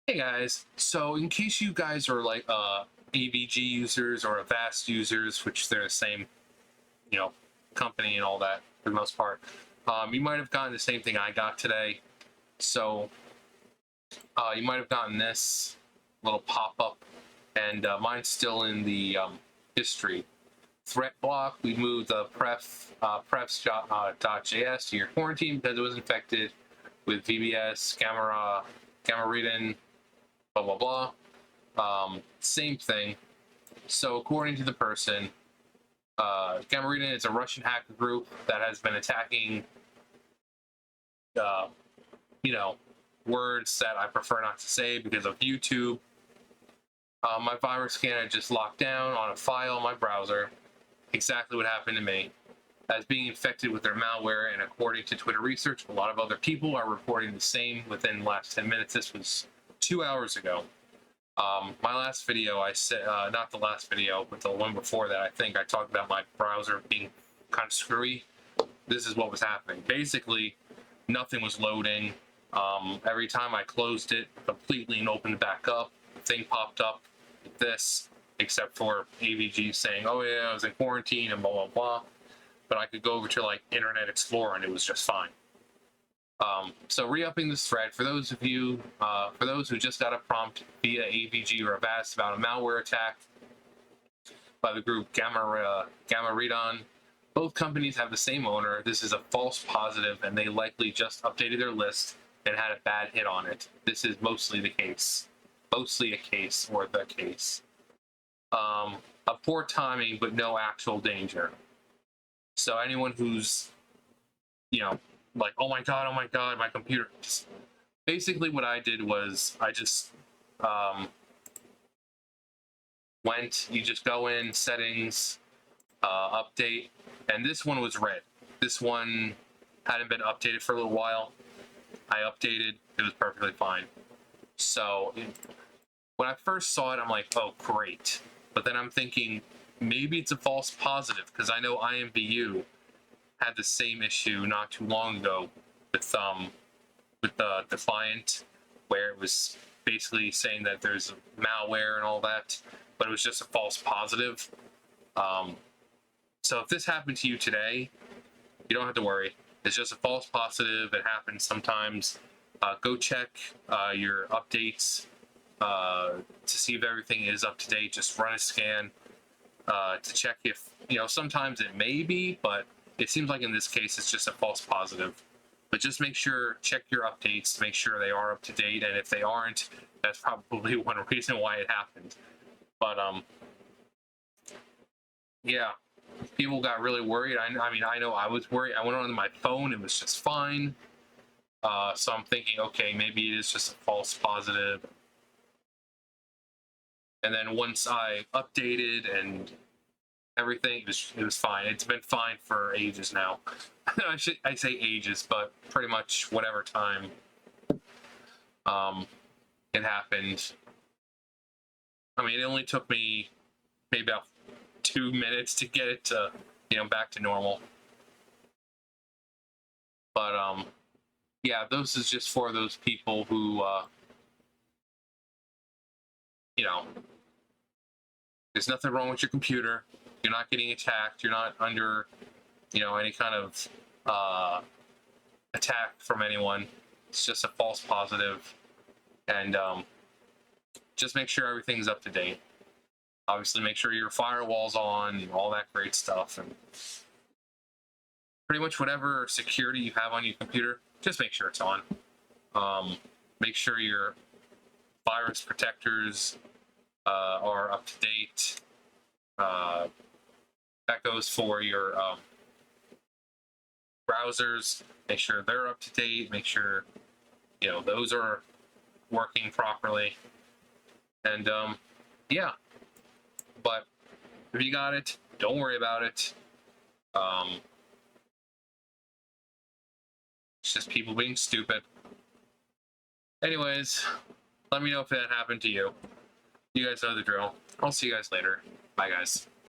Hey guys, so in case you guys are like AVG users or Avast users, which they're the same, company and all that for the most part, you might have gotten the same thing I got today. So you might have gotten this little pop-up, and mine's still in the history. Threat block, we moved the prefs.js to your quarantine because it was infected with VBS, gamma reading, blah blah blah. Same thing. So according to the person, gamma reading is a Russian hacker group that has been attacking words that I prefer not to say because of YouTube. My virus scanner just locked down on a file in my browser. Exactly what happened to me. As being infected with their malware, and according to Twitter research, a lot of other people are reporting the same within the last 10 minutes. This was 2 hours ago. My last video, I said, not the last video, but the one before that, I think I talked about my browser being kind of screwy. This is what was happening. Basically, nothing was loading. Every time I closed it completely and opened it back up, the thing popped up with this, except for AVG saying, oh yeah, I was in quarantine and blah, blah, blah. But I could go over to like Internet Explorer and it was just fine. So re-upping this thread, for those of you, for those who just got a prompt via AVG or Avast about a malware attack by the group Gamma Redon, both companies have the same owner. This is a false positive, and they likely just updated their list and had a bad hit on it. This is mostly the case. Mostly a case, or the case. A poor timing, but no actual danger. So anyone who's, like, oh my god, my computer. Basically what I did was I just you just go in, settings, update, and this one was red. This one hadn't been updated for a little while. I updated, it was perfectly fine. So when I first saw it, I'm like, oh great. But then I'm thinking, maybe it's a false positive, because I know IMVU had the same issue not too long ago with the client, where it was basically saying that there's malware and all that, but it was just a false positive. So if this happened to you today, you don't have to worry. It's just a false positive. It happens sometimes. Go check your updates to see if everything is up to date. Just run a scan to check if, sometimes it may be, but it seems like in this case it's just a false positive. But just make sure, check your updates to make sure they are up to date, and if they aren't, that's probably one reason why it happened. But yeah, people got really worried. I mean, I know I was worried. I went on my phone, it was just fine. So I'm thinking, okay, maybe it is just a false positive. And then once I updated and everything, it was fine. It's been fine for ages now. I say ages, but pretty much whatever time it happened. I mean, it only took me maybe about 2 minutes to get it to, back to normal. But yeah, those is just for those people who there's nothing wrong with your computer. You're not getting attacked. You're not under, any kind of attack from anyone. It's just a false positive. And just make sure everything's up to date. Obviously, make sure your firewall's on and all that great stuff. And pretty much whatever security you have on your computer, just make sure it's on. Make sure your virus protectors are up to date. That goes for your browsers. Make sure they're up to date. Make sure those are working properly. And yeah, but if you got it, don't worry about it. It's just people being stupid. Anyways, let me know if that happened to you. You guys know the drill. I'll see you guys later. Bye, guys.